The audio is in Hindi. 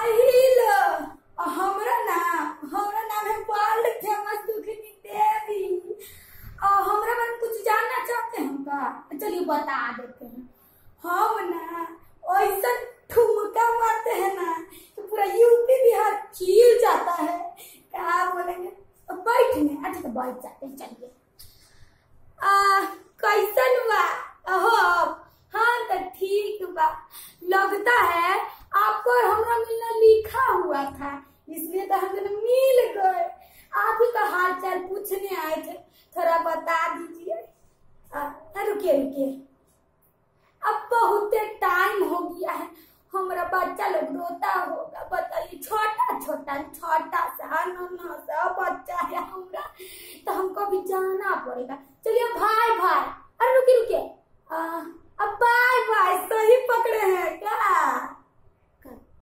लो हमरा नाम है वर्ल्ड फेमस दुखनी देवी। हमरा बारे में कुछ जानना चाहते हैं का? चलिए बता देते हैं। हम ना ऐसा ठुमका मारते हैं ना तो पूरा यूपी बिहार चिल जाता है। क्या बोलेंगे? बैठने? अच्छा तो बैठ जाते हैं। चलिए कैसन बा? हाँ तो ठीक बा। लगता है आपको और हमरा मिलना लिखा हुआ था, इसलिए तो हम दोनों मिल गए। आप ही का हाल चाल पूछने आए थे, थोड़ा बता दीजिए। रुकिए अब बहुत टाइम हो गया है, हमारा बच्चा लोग रोता होगा। बताइए छोटा सा नन्हा सा बच्चा है हमरा, तो हमको भी जाना पड़ेगा। चलिए भाई अरे रुकिए अब बाय सही पकड़े हैं क्या?